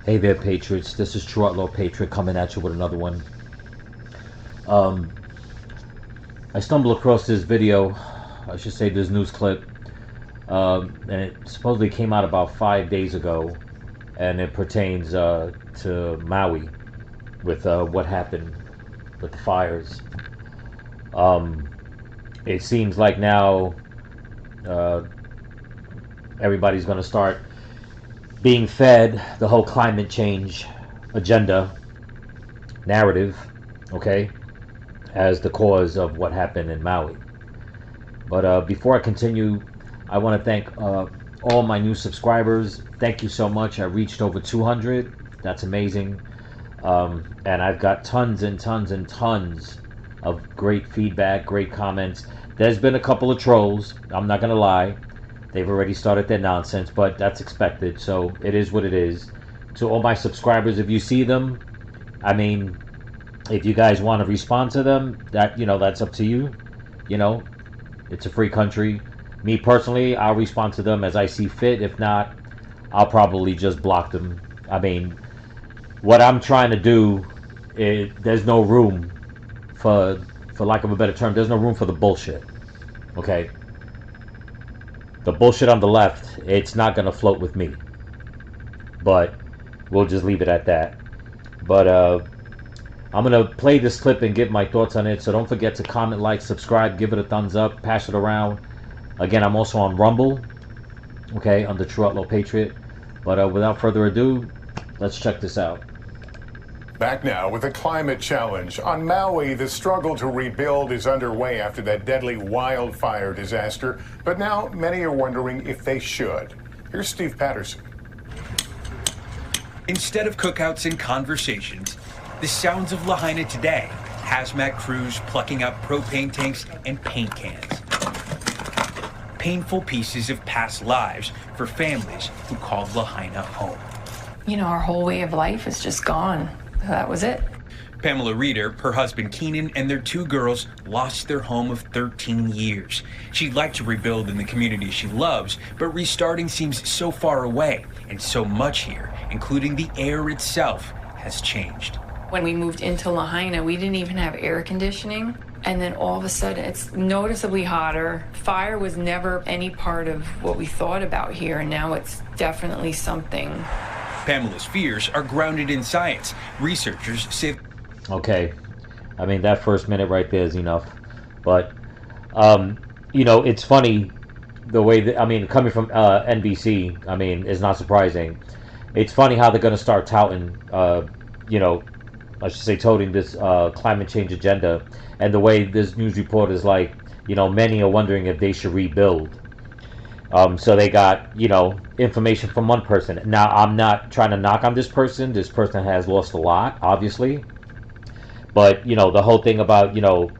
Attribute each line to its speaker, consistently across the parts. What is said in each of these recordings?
Speaker 1: Hey there, Patriots. This is True Outlaw Patriot coming at you with another one. Um, I stumbled across this video, I should say this news clip, and it supposedly came out about 5 days ago, and it pertains to Maui with what happened with the fires. Um, it seems like now uh, everybody's going to start being fed the whole climate change agenda narrative, okay, as the cause of what happened in Maui. But before I continue, I want to thank all my new subscribers. Thank you so much. I reached over 200. That's amazing. And I've got tons and tons and tons of great feedback, great comments. There's been a couple of trolls. I'm not going to lie. They've already started their nonsense, but that's expected. So it is what it is. To all my subscribers, if you see them, I mean, if you guys want to respond to them, that's up to you. You know, it's a free country. Me personally, I'll respond to them as I see fit. If not, I'll probably just block them. I mean, what I'm trying to do is, there's no room for lack of a better term, there's no room for the bullshit. Okay? The bullshit on the left, it's not going to float with me. But we'll just leave it at that. But I'm going to play this clip and give my thoughts on it. So don't forget to comment, like, subscribe, give it a thumbs up, pass it around. Again, I'm also on Rumble, okay, under True Outlaw Patriot. But without further ado, let's check this out.
Speaker 2: Back now with a climate challenge. On Maui, the struggle to rebuild is underway after that deadly wildfire disaster. But now many are wondering if they should. Here's Steve Patterson.
Speaker 3: Instead of cookouts and conversations, the sounds of Lahaina today, hazmat crews plucking out propane tanks and paint cans. Painful pieces of past lives for families who called Lahaina home.
Speaker 4: You know, our whole way of life is just gone. That was it.
Speaker 3: Pamela Reeder, her husband Keenan, and their two girls lost their home of 13 years. She'd like to rebuild in the community she loves, but restarting seems so far away, and so much here, including the air itself, has changed.
Speaker 4: When we moved into Lahaina, we didn't even have air conditioning. And then all of a sudden, it's noticeably hotter. Fire was never any part of what we thought about here, and now it's definitely something.
Speaker 3: Pamela's fears are grounded in science. Researchers say...
Speaker 1: Okay. I mean, that first minute right there is enough. But, it's funny the way that, coming from NBC, is not surprising. It's funny how they're going to start touting, I should say toting this climate change agenda. And the way this news report is like, many are wondering if they should rebuild. So they got, information from one person. Now, I'm not trying to knock on this person. This person has lost a lot, obviously. But, the whole thing about, the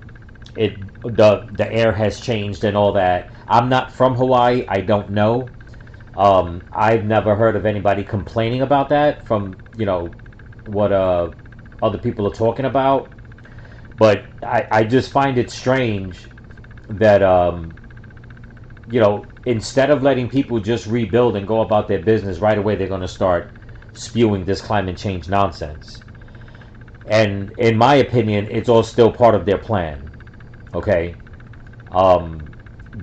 Speaker 1: air has changed and all that. I'm not from Hawaii. I don't know. I've never heard of anybody complaining about that from, what other people are talking about. But I just find it strange that, instead of letting people just rebuild and go about their business right away, they're going to start spewing this climate change nonsense. And in my opinion, it's all still part of their plan. Okay?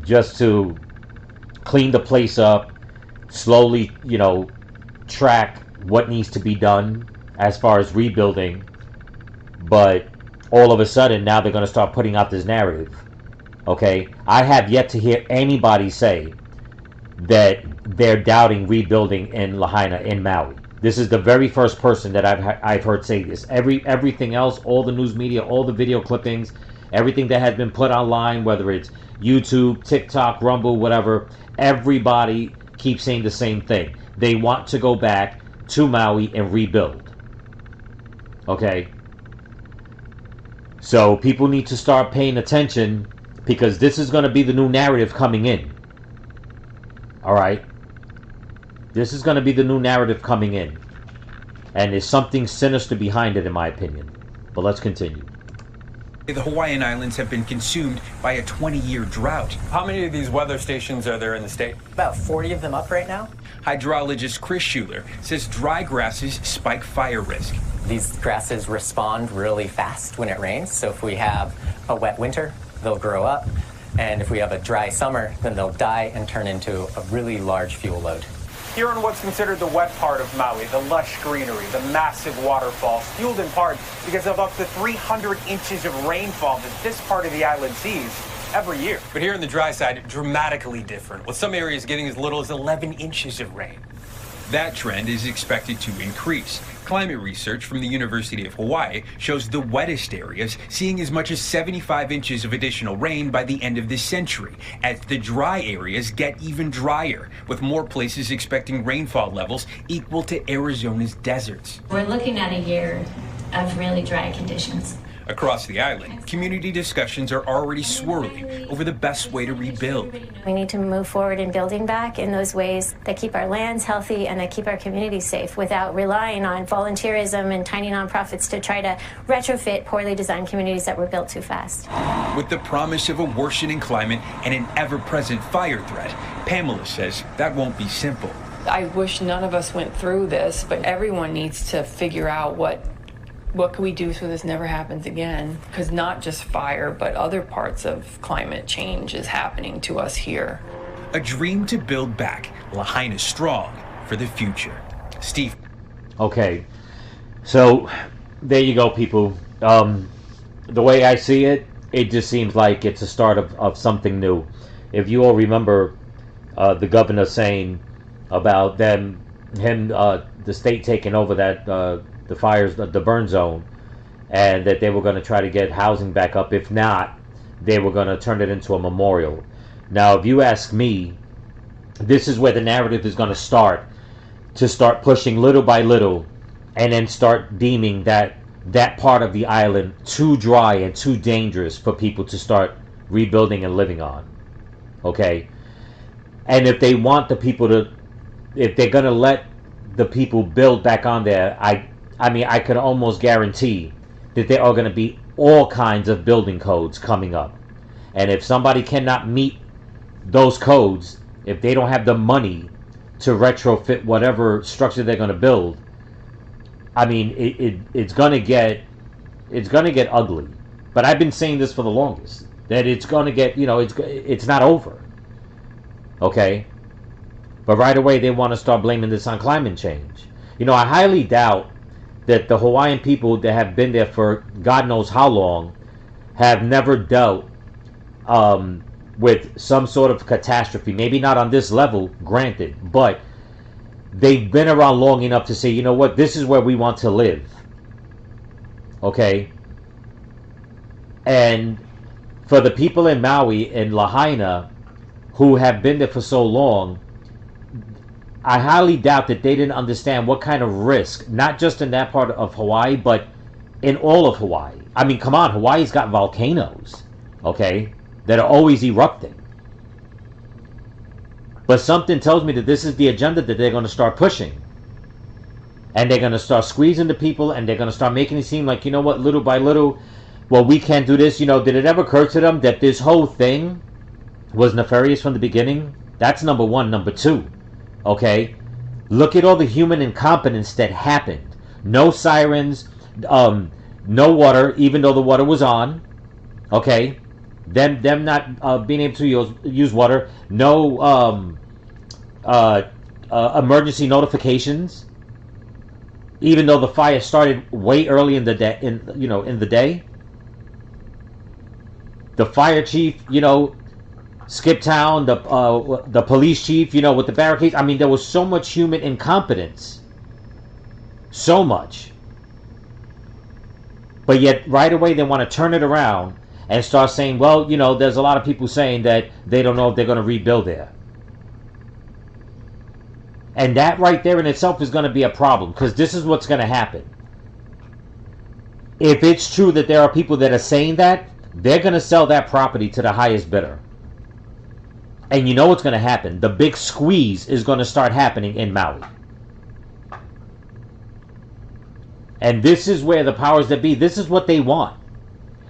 Speaker 1: Just to clean the place up, slowly, track what needs to be done as far as rebuilding. But all of a sudden, now they're going to start putting out this narrative. Okay, I have yet to hear anybody say that they're doubting rebuilding in Lahaina, in Maui. This is the very first person that I've heard say this. Everything else, all the news media, all the video clippings, everything that has been put online, whether it's YouTube, TikTok, Rumble, whatever, everybody keeps saying the same thing. They want to go back to Maui and rebuild. Okay? So people need to start paying attention, because this is going to be the new narrative coming in. Alright? This is going to be the new narrative coming in. And there's something sinister behind it, in my opinion. But let's continue.
Speaker 3: The Hawaiian Islands have been consumed by a 20-year drought.
Speaker 5: How many of these weather stations are there in the state?
Speaker 6: About 40 of them up right now.
Speaker 3: Hydrologist Chris Schuler says dry grasses spike fire risk.
Speaker 6: These grasses respond really fast when it rains. So if we have a wet winter, they'll grow up. And if we have a dry summer, then they'll die and turn into a really large fuel load.
Speaker 5: Here on what's considered the wet part of Maui, the lush greenery, the massive waterfalls, fueled in part because of up to 300 inches of rainfall that this part of the island sees every year. But here on the dry side, dramatically different, with some areas getting as little as 11 inches of rain.
Speaker 3: That trend is expected to increase. Climate research from the University of Hawaii shows the wettest areas seeing as much as 75 inches of additional rain by the end of this century, as the dry areas get even drier, with more places expecting rainfall levels equal to Arizona's deserts.
Speaker 7: We're looking at a year of really dry conditions.
Speaker 3: Across the island, community discussions are already swirling over the best way to rebuild.
Speaker 7: We need to move forward in building back in those ways that keep our lands healthy and that keep our communities safe without relying on volunteerism and tiny nonprofits to try to retrofit poorly designed communities that were built too fast.
Speaker 3: With the promise of a worsening climate and an ever-present fire threat, Pamela says that won't be simple.
Speaker 4: I wish none of us went through this, but everyone needs to figure out what can we do so this never happens again? Because not just fire, but other parts of climate change is happening to us here.
Speaker 3: A dream to build back Lahaina strong for the future. Steve.
Speaker 1: Okay, so there you go, people. The way I see it, it just seems like it's a start of something new. If you all remember the governor saying about the state taking over that the fires, the burn zone, and that they were going to try to get housing back up. If not, they were going to turn it into a memorial. Now, if you ask me, this is where the narrative is going to start pushing little by little, and then start deeming that part of the island too dry and too dangerous for people to start rebuilding and living on. Okay? And if they want the people to, if they're going to let the people build back on there, I mean, I could almost guarantee that there are going to be all kinds of building codes coming up. And if somebody cannot meet those codes, if they don't have the money to retrofit whatever structure they're going to build, I mean, it's going to get ugly. But I've been saying this for the longest, that it's going to get, it's not over. Okay? But right away they want to start blaming this on climate change. I highly doubt that the Hawaiian people that have been there for God knows how long have never dealt with some sort of catastrophe. Maybe not on this level, granted, but they've been around long enough to say, you know what, this is where we want to live. Okay? And for the people in Maui and Lahaina who have been there for so long, I highly doubt that they didn't understand what kind of risk, not just in that part of Hawaii, but in all of Hawaii. I mean, come on, Hawaii's got volcanoes, okay, that are always erupting. But something tells me that this is the agenda that they're going to start pushing. And they're going to start squeezing the people, and they're going to start making it seem like, you know what, little by little, well, we can't do this. Did it ever occur to them that this whole thing was nefarious from the beginning? That's number one. Number two, okay, look at all the human incompetence that happened. No sirens, no water, even though the water was on. Okay, them not being able to use water. No emergency notifications, even though the fire started way early in the day. In the day, the fire chief, skip town, the police chief, with the barricades. I mean, there was so much human incompetence. So much. But yet, right away, they want to turn it around and start saying, well, there's a lot of people saying that they don't know if they're going to rebuild there. And that right there in itself is going to be a problem, because this is what's going to happen. If it's true that there are people that are saying that, they're going to sell that property to the highest bidder. And you know what's going to happen. The big squeeze is going to start happening in Maui. And this is where the powers that be, this is what they want.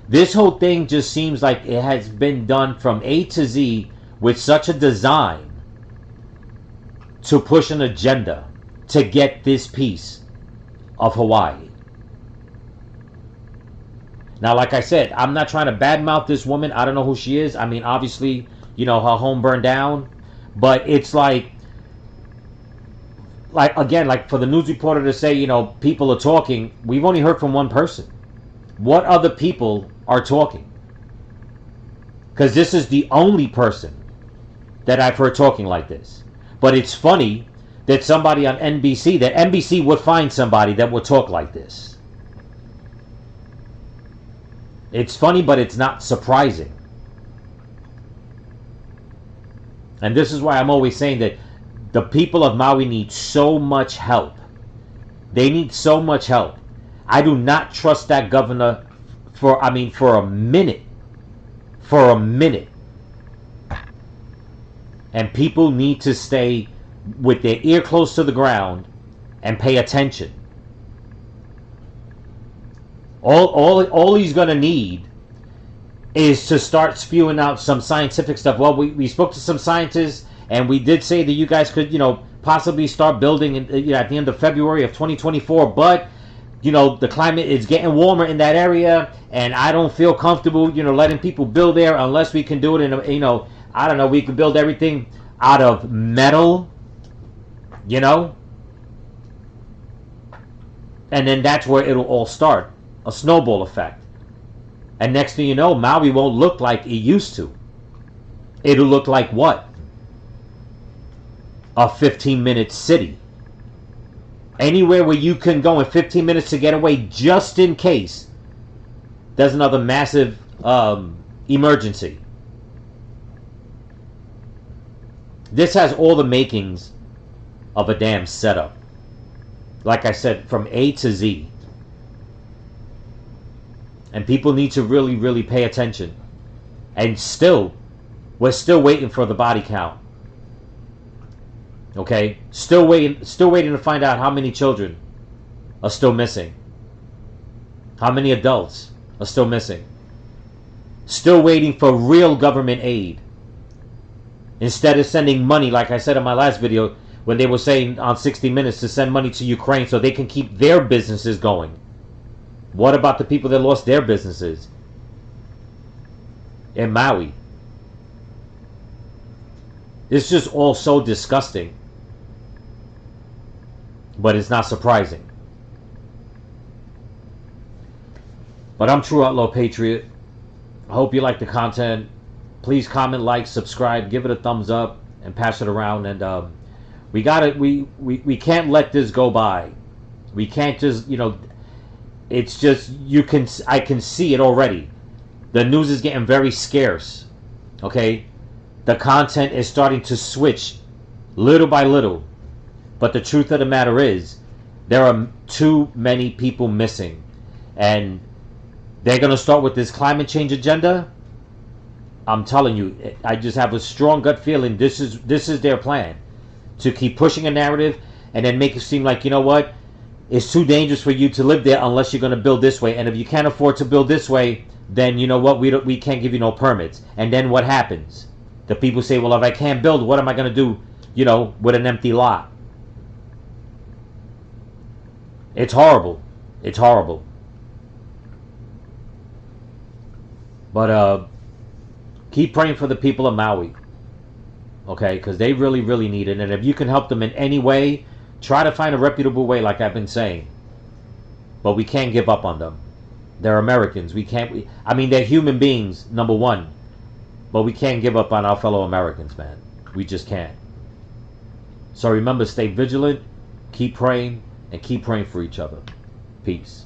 Speaker 1: This whole thing just seems like it has been done from A to Z with such a design to push an agenda to get this piece of Hawaii. Now, like I said, I'm not trying to badmouth this woman. I don't know who she is. I mean, obviously, you know, her home burned down. But it's like again, like for the news reporter to say, you know, people are talking. We've only heard from one person. What other people are talking? Because this is the only person that I've heard talking like this. But it's funny that somebody on NBC, that NBC would find somebody that would talk like this. It's funny, but it's not surprising. And this is why I'm always saying that the people of Maui need so much help. They need so much help. I do not trust that governor for a minute. For a minute. And people need to stay with their ear close to the ground and pay attention. All he's going to need is to start spewing out some scientific stuff. Well, we spoke to some scientists, and we did say that you guys could, you know, possibly start building at the end of February of 2024, but, you know, the climate is getting warmer in that area, and I don't feel comfortable, you know, letting people build there unless we can do it in a, you know, I don't know, we could build everything out of metal, you know? And then that's where it'll all start. A snowball effect. And next thing you know, Maui won't look like it used to. It'll look like what? A 15-minute city. Anywhere where you can go in 15 minutes to get away just in case there's another massive emergency. This has all the makings of a damn setup. Like I said, from A to Z. And people need to really, really pay attention. And we're still waiting for the body count. Okay? Still waiting to find out how many children are still missing. How many adults are still missing. Still waiting for real government aid. Instead of sending money, like I said in my last video, when they were saying on 60 Minutes to send money to Ukraine so they can keep their businesses going. What about the people that lost their businesses in Maui? It's just all so disgusting. But it's not surprising. But I'm True Outlaw Patriot. I hope you like the content. Please comment, like, subscribe, give it a thumbs up, and pass it around. And we can't let this go by. We can't just, you know, it's just, I can see it already. The news is getting very scarce. Okay? The content is starting to switch little by little. But the truth of the matter is, there are too many people missing. And they're going to start with this climate change agenda. I'm telling you, I just have a strong gut feeling this is their plan. To keep pushing a narrative and then make it seem like, you know what? It's too dangerous for you to live there unless you're going to build this way. And if you can't afford to build this way, then you know what? We can't give you no permits. And then what happens? The people say, well, if I can't build, what am I going to do, you know, with an empty lot? It's horrible. It's horrible. But keep praying for the people of Maui. Okay? Because they really, really need it. And if you can help them in any way, try to find a reputable way, like I've been saying. But we can't give up on them. They're Americans. They're human beings, number one. But we can't give up on our fellow Americans, man. We just can't. So remember, stay vigilant, keep praying, and keep praying for each other. Peace.